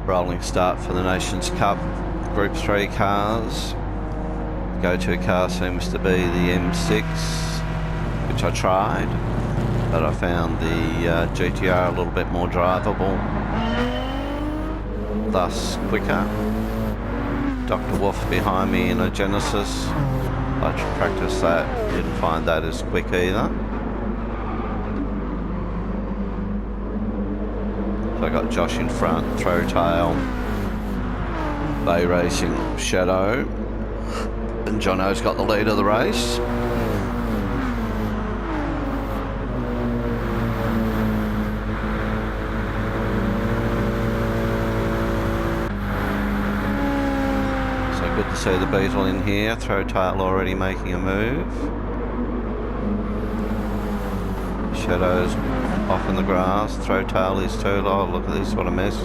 Rolling start for the Nations Cup Group 3 cars. Go-to car seems to be the M6, which I tried, but I found the GTR a little bit more drivable, thus quicker. Dr. Wolf behind me in a Genesis. I practiced that, didn't find that as quick either. So I got Josh in front, Throw Tail, Bay Racing, Shadow, and Jono's got the lead of the race. So good to see the Beetle in here, Throw Tail already making a move. Shadow's off in the grass, Throw Tail is too low, look at this, what a mess.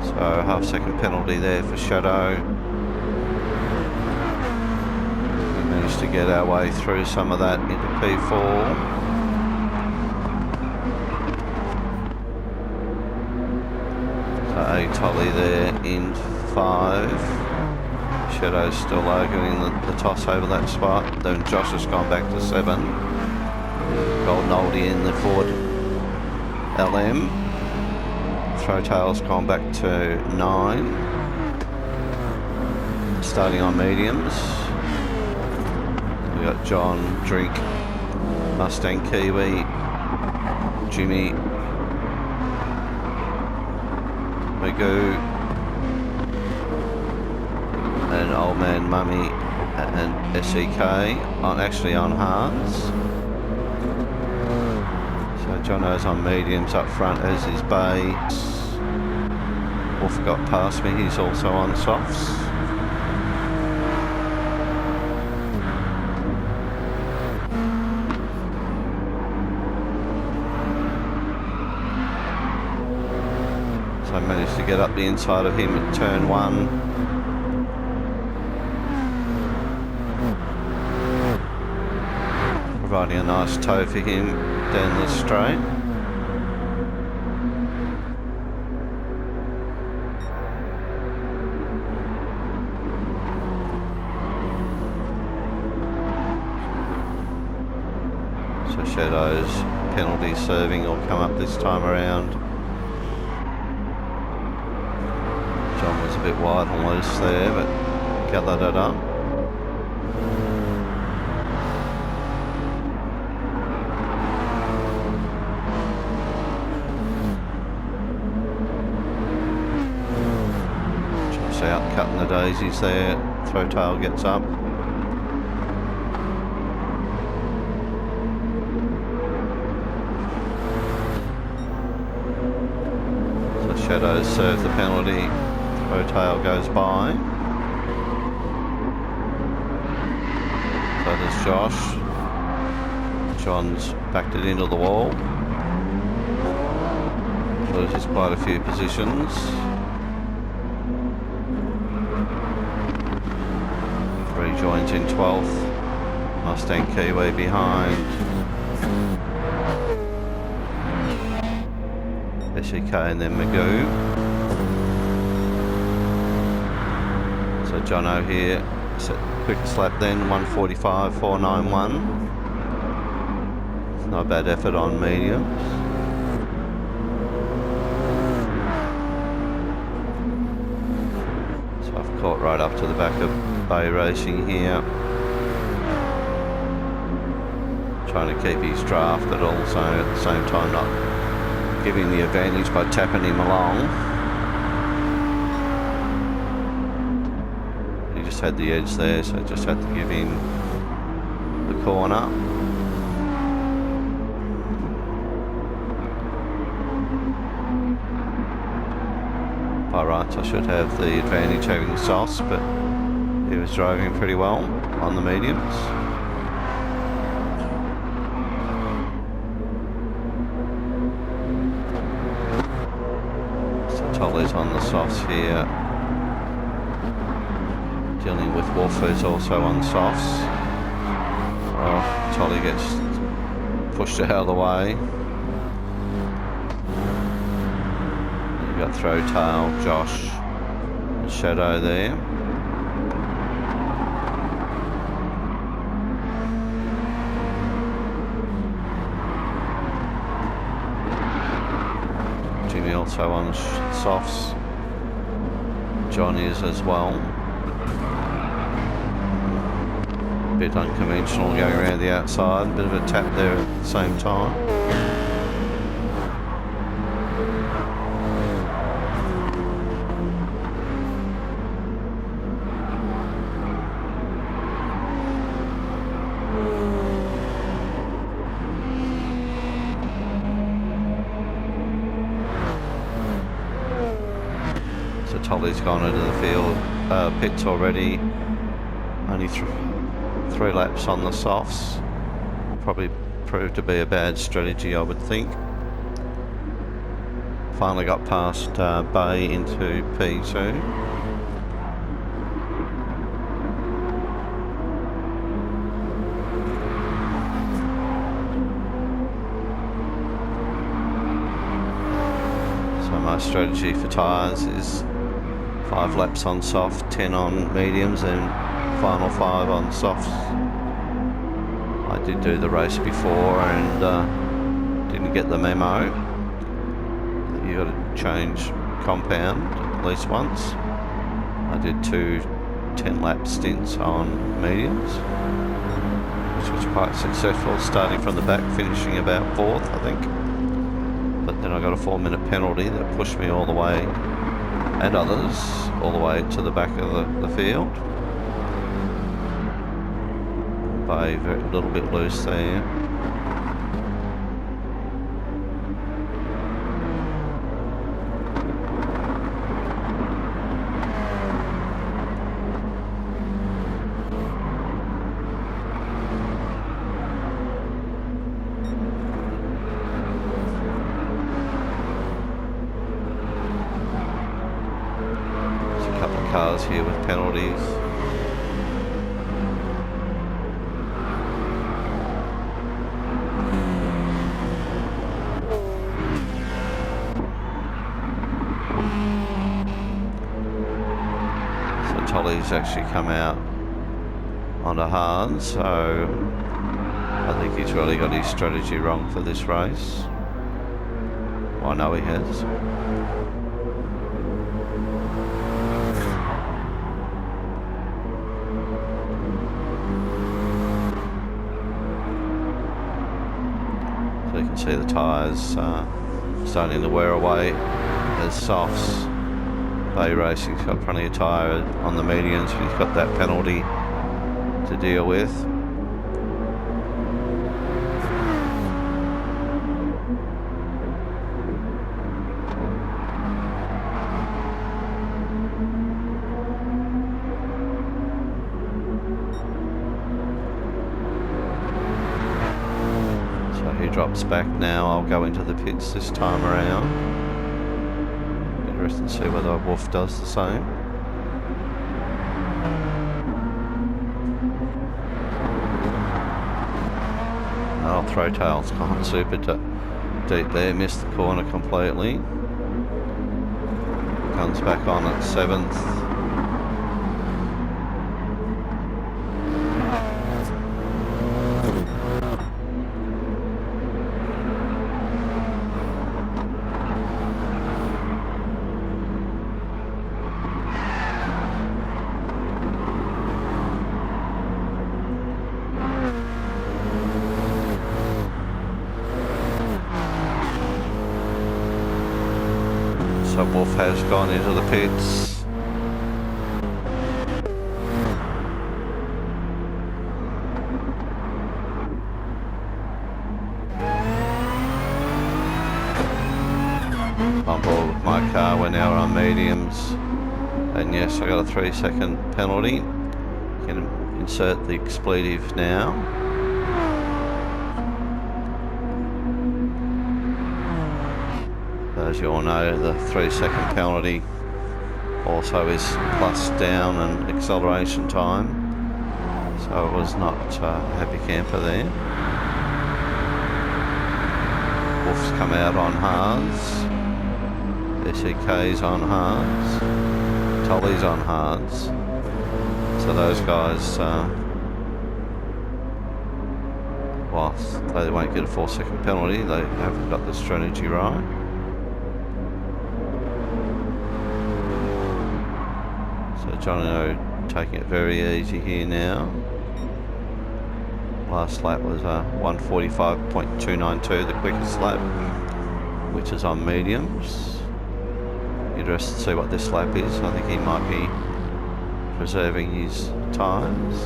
So half-second penalty there for Shadow. We managed to get our way through some of that into P4. So A Tolly there in 5. Shadow's still arguing the toss over that spot. Then Josh has gone back to 7. Golden Oldie in the Ford LM. Throw Tail's gone back to 9. Starting on mediums. We got John, Drink, Mustang Kiwi, Jimmy, Magoo, and Old Man Mummy and SEK actually on hards. Jono's on mediums up front, as is Bay. Wolf got past me, he's also on softs. So I managed to get up the inside of him at turn 1. Providing a nice tow for him down the straight. So Shadow's penalty serving will come up this time around. John was a bit wide and loose there, but gathered it up. Out cutting the daisies there. Throw Tail gets up. So Shadows serve the penalty. Throw Tail goes by. So does Josh. John's backed it into the wall. Loses quite a few positions. Joins in 12th, Mustang Kiwi behind, SEK and then Magoo. So Jono here, quick slap then, 145.491. Not a bad effort on mediums. So I've caught right up to the back of Bay Racing here, trying to keep his draft, but also at the same time not giving the advantage by tapping him along. He just had the edge there, so just had to give him the corner. By rights I should have the advantage having sauce, but he was driving pretty well on the mediums. So Tolly's on the softs here. Dealing with Wolf, who's also on softs. Oh, Tolly gets pushed out of the way. got Throwtail, Josh, and Shadow there. Jimmy also on softs. John is as well. Bit unconventional going around the outside, bit of a tap there at the same time. So Tolly's gone into the field, pits already. Only 3 laps on the softs. Probably proved to be a bad strategy, I would think. Finally got past Bay into P2. So my strategy for tyres is 5 laps on soft, 10 on mediums, and final 5 on softs. I did do the race before and didn't get the memo. You got to change compound at least once. I did 2 10-lap stints on mediums, which was quite successful, starting from the back, finishing about 4th, I think. But then I got a 4-minute penalty that pushed me all the way, and others, all the way to the back of the field. Bay a little bit loose there. There's a couple of cars here with penalties. Tolly's actually come out onto hard, so I think he's really got his strategy wrong for this race. Well, I know he has. So you can see the tyres starting to wear away as softs. Bay Racing's got plenty of tyre on the medians, but he's got that penalty to deal with. So he drops back now. I'll go into the pits this time around. And see whether Wolf does the same. Oh, Throwtail's gone super deep there, missed the corner completely. Comes back on at 7th. So Wolf has gone into the pits. On board with my car, we're now on mediums. And yes, I got a 3-second penalty. You can insert the expletive now. As you all know, the 3-second penalty also is plus down and acceleration time, so it was not a happy camper there. Wolf's come out on hards. SEK's on hards. Tolly's on hards. So those guys, whilst they won't get a 4-second penalty, they haven't got the strategy right. So Johnny O taking it very easy here now. Last lap was 1:45.292, the quickest lap, which is on mediums. Interested to see what this lap is. I think he might be preserving his tyres.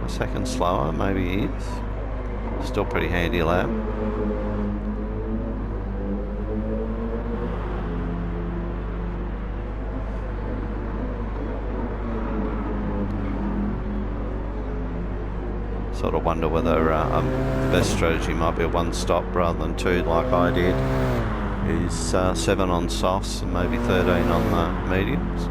A second slower, maybe he is. Still pretty handy lap. Sort of wonder whether the best strategy might be a 1-stop rather than 2 like I did. Is 7 on softs and maybe 13 on the mediums.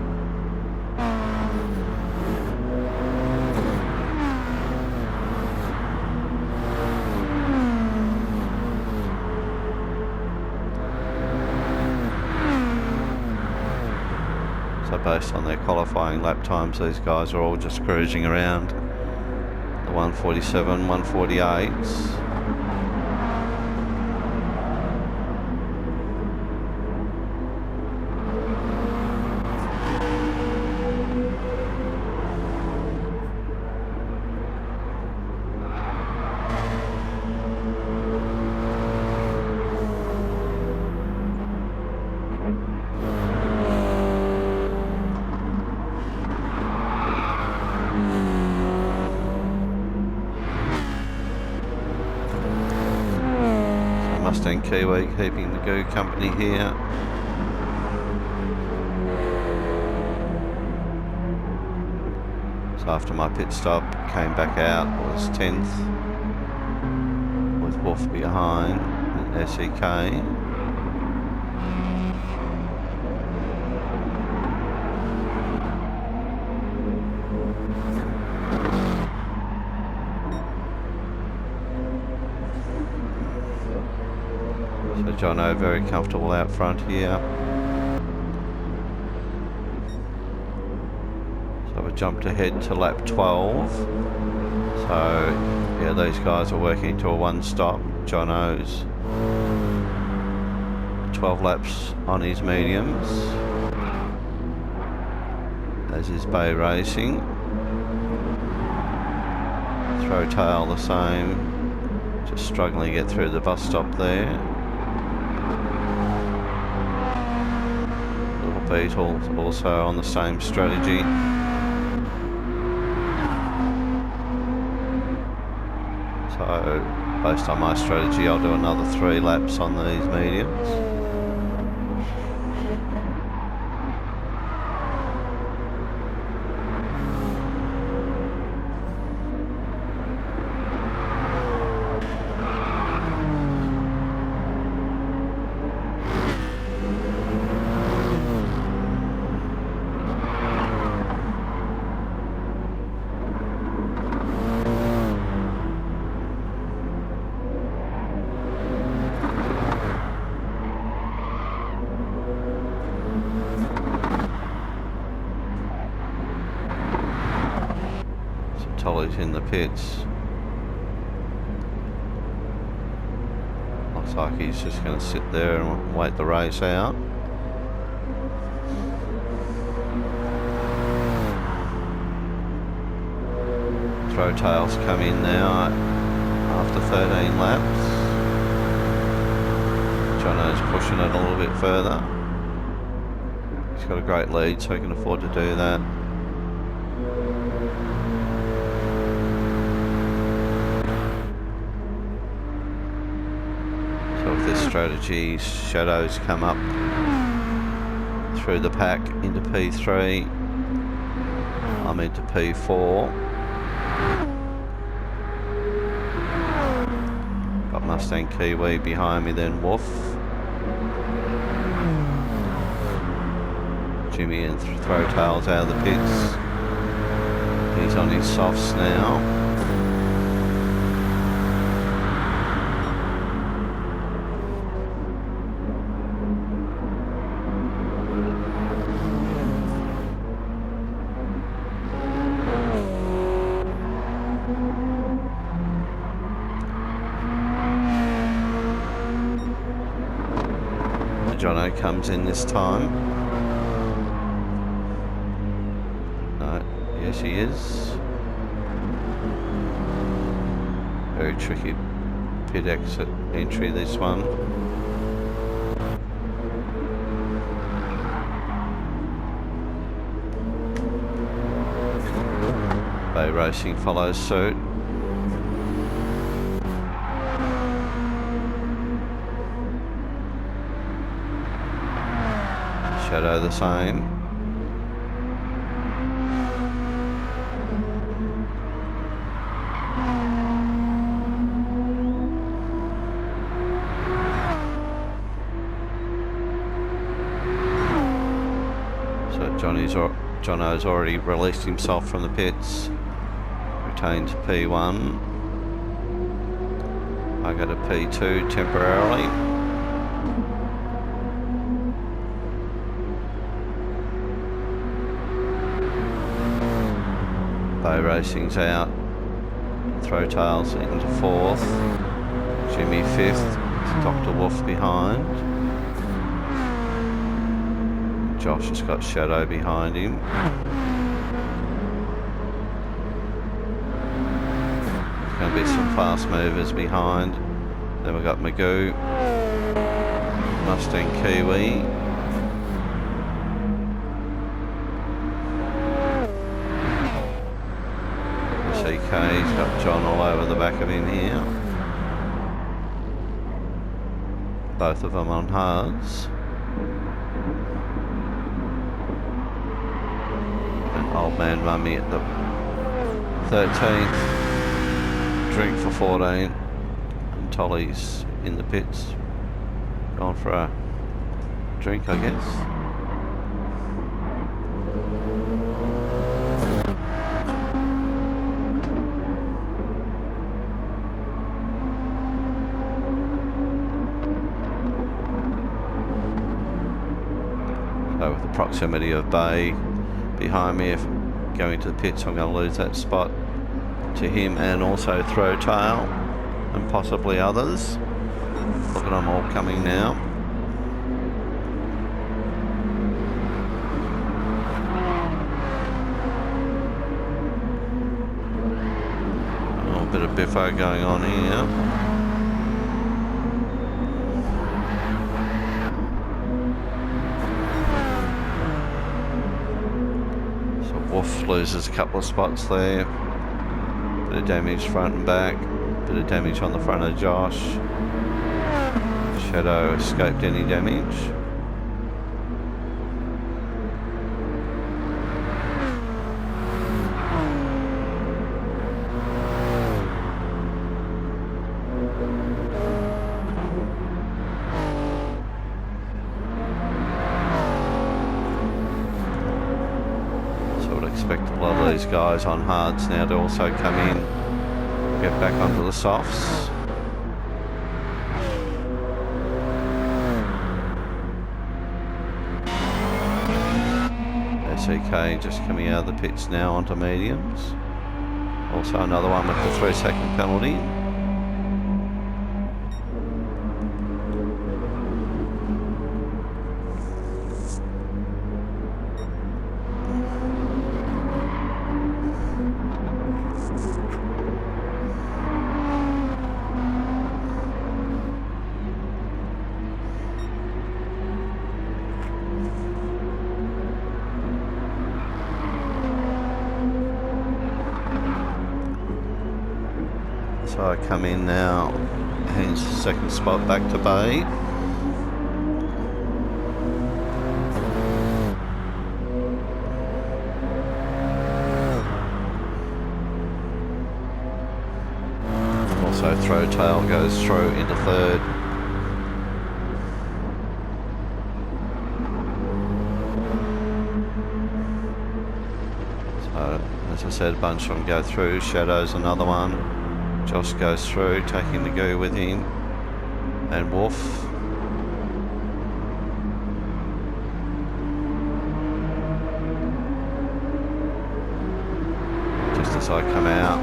So based on their qualifying lap times, these guys are all just cruising around the 147, 148s. Mustang Kiwi keeping the goo company here. So after my pit stop, came back out, was 10th, with Wolf behind, and SEK. So Jono very comfortable out front here. So we jumped ahead to lap 12. So yeah, these guys are working to a 1-stop. Jono's 12 laps on his mediums, as is Bay Racing. Throw tail the same, just struggling to get through the bus stop there. Beetle also on the same strategy. So based on my strategy, I'll do another 3 laps on these mediums. Tolly's in the pits. Looks like he's just going to sit there and wait the race out. Throw tails come in now after 13 laps. Jono's pushing it a little bit further. He's got a great lead, so he can afford to do that. So with this strategy, Shadows come up through the pack into P3. I'm into P4. Got Mustang Kiwi behind me, then Wolf. Jimmy and Throw Tails out of the pits. He's on his softs now. Jono comes in this time. No, yes he is. Very tricky pit exit entry, this one. Bay Racing follows suit. Shadow the same. Jono's already released himself from the pits, retained P1. I go to P2 temporarily. Bay Racing's out. Throw tails into 4th. Jimmy 5th. Dr. Wolf behind. Josh has got Shadow behind him. There's going to be some fast movers behind. Then we've got Magoo, Mustang Kiwi. CK's got John all over the back of him here. Both of them on hards. Old Man Mummy at the 13th, drink for 14, and Tolly's in the pits, gone for a drink, I guess. So with the proximity of Bay behind me, if going to the pits, I'm going to lose that spot to him and also Throw Tail and possibly others. Look at them all coming now. A bit of biffo going on here. Wolf loses a couple of spots there. Bit of damage front and back. Bit of damage on the front of Josh. Shadow escaped any damage. Expect a lot of these guys on hards now to also come in, get back onto the softs. SEK just coming out of the pits now onto mediums. Also another one with the 3-second penalty. So I come in now, hence second spot back to Bay. Also Throw Tail goes through into 3rd. So as I said, a bunch of them go through. Shadow's another one. Josh goes through, taking the Goo with him, and Wolf. Just as I come out.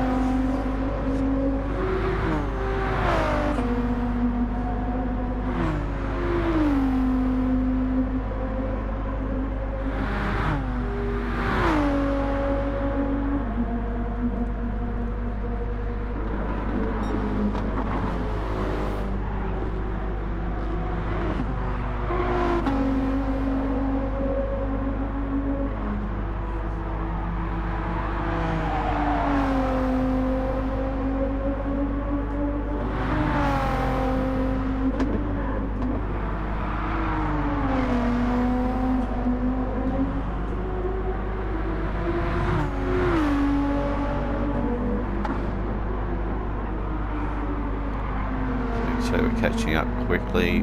So we're catching up quickly.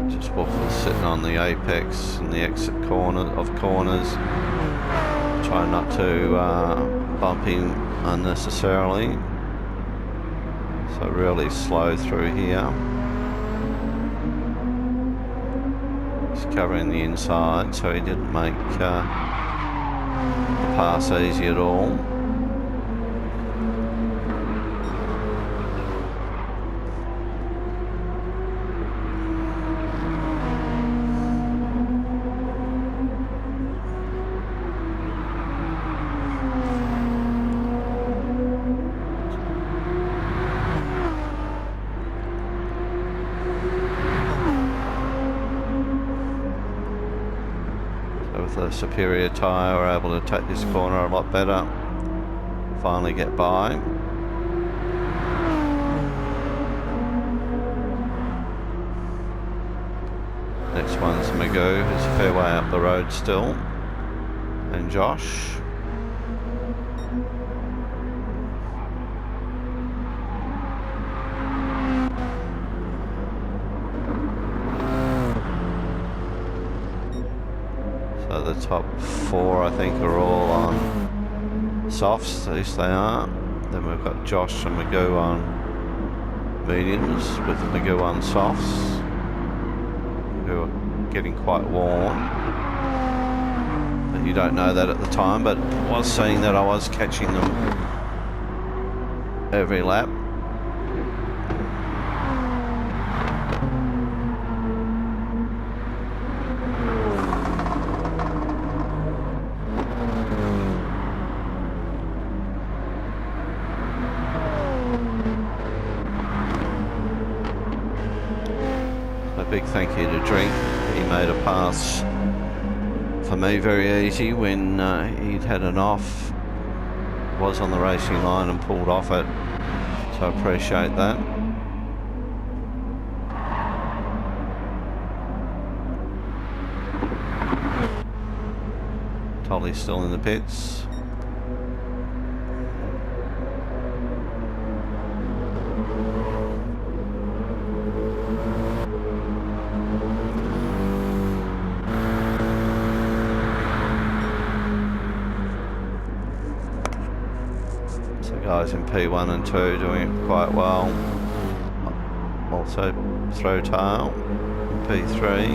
Just Wolf was sitting on the apex and the exit corner of corners. Trying not to bump him unnecessarily. So really slow through here. He's covering the inside, so he didn't make the pass easy at all. With a superior tyre, we're able to take this corner a lot better. Finally get by. Next one's Magoo, who's a fair way up the road still. And Josh. So the top four, I think, are all on softs, at least they are. Then we've got Josh and Magoo on mediums, with Magoo on softs, who are getting quite warm. But you don't know that at the time, but I was seeing that I was catching them every lap. Big thank you to Drink. He made a pass for me very easy when he'd had an off, was on the racing line and pulled off it, so I appreciate that. Tolly's still in the pits. Guys in P1 and 2 doing it quite well. Also throw tail in P3.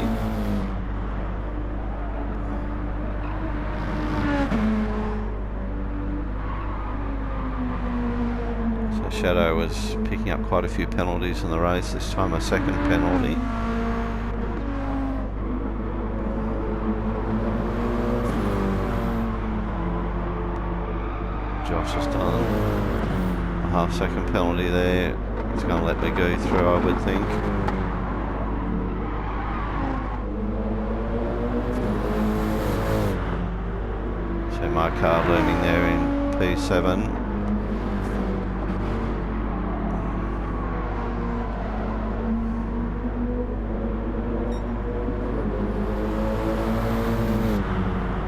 So Shadow was picking up quite a few penalties in the race, this time a second penalty. Josh has done a half-second penalty there. It's going to let me go through, I would think. So my car looming there in P7.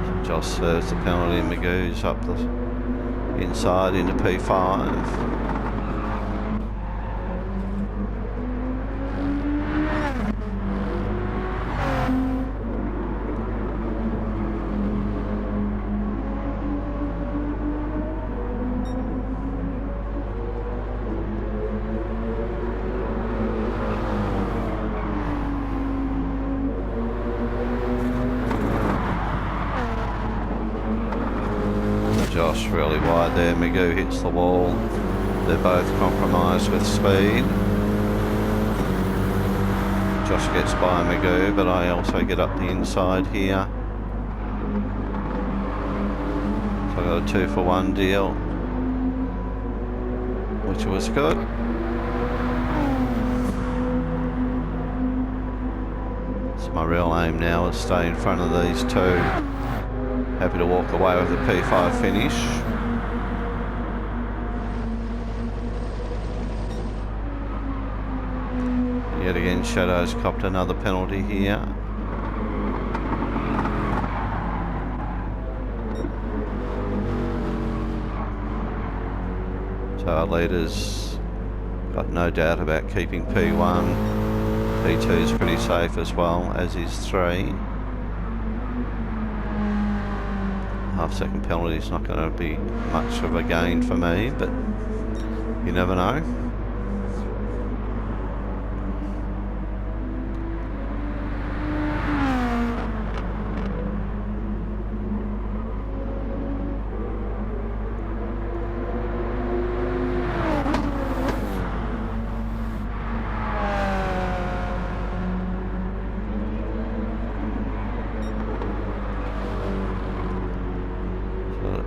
So Josh serves the penalty and Magoo's up the inside into P5. Josh really wide there. Magoo hits the wall. They're both compromised with speed. Josh gets by Magoo, but I also get up the inside here. So I got a 2-for-1 deal, which was good. So my real aim now is stay in front of these two. Happy to walk away with a P5 finish. Yet again, Shadow's copped another penalty here. So our leader's Got no doubt about keeping P1. P2 is pretty safe as well, as is 3. Half-second penalty is not going to be much of a gain for me, but you never know.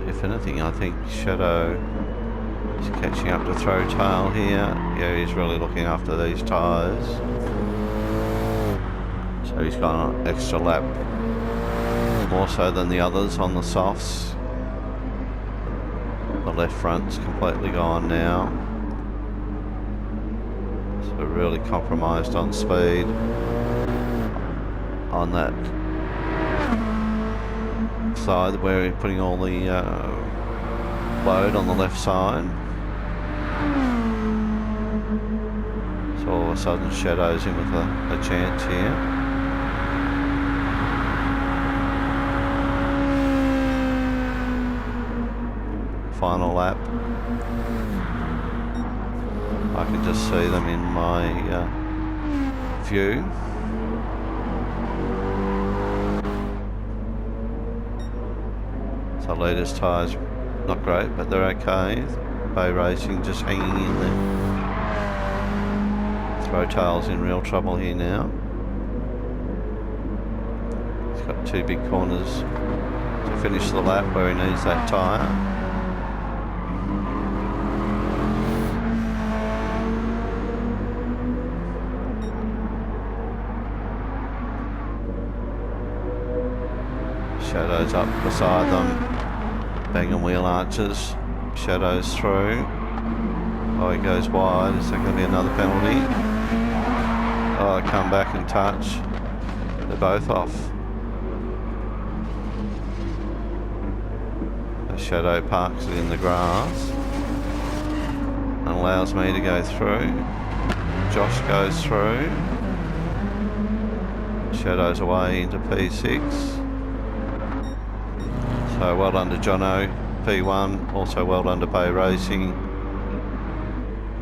If anything, I think Shadow is catching up to Throw Tail here. Yeah, he's really looking after these tyres. So he's got an extra lap, more so than the others on the softs. The left front's completely gone now. So really compromised on speed on that side where we're putting all the load on the left side. So all of a sudden Shadow's in with a chance here. Final lap. I can just see them in my view. So leader's tyres not great, but they're okay. Bay Racing just hanging in there. Throw Tail's in real trouble here now. He's got 2 big corners to finish the lap where he needs that tyre. Shadow's up beside them. Banging wheel arches. Shadow's through. Oh, he goes wide. Is there going to be another penalty? Oh, come back and touch. They're both off. The Shadow parks it in the grass and allows me to go through. Josh goes through. Shadow's away into P6. So well done to Jono, P1, also well done to Bay Racing.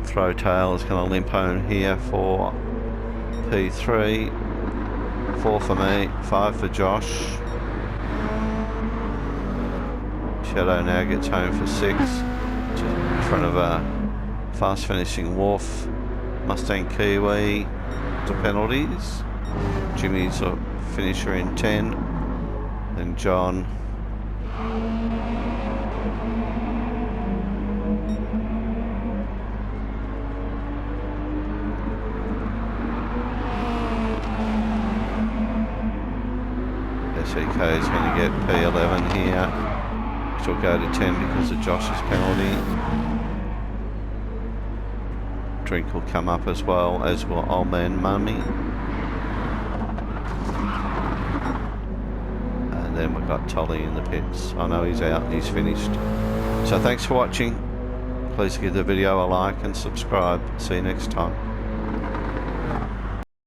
Throw Tail is going to limp home here for P3. 4 for me, 5 for Josh. Shadow now gets home for 6. Just in front of a fast finishing Wharf, Mustang Kiwi to penalties. Jimmy's a finisher in 10. Then John. SEK is going to get P11 here, which will go to 10 because of Josh's penalty. Drink will come up as well, as will Old Man Mummy. And then we've got Tolly in the pits. I know he's out and he's finished. So thanks for watching. Please give the video a like and subscribe. See you next time.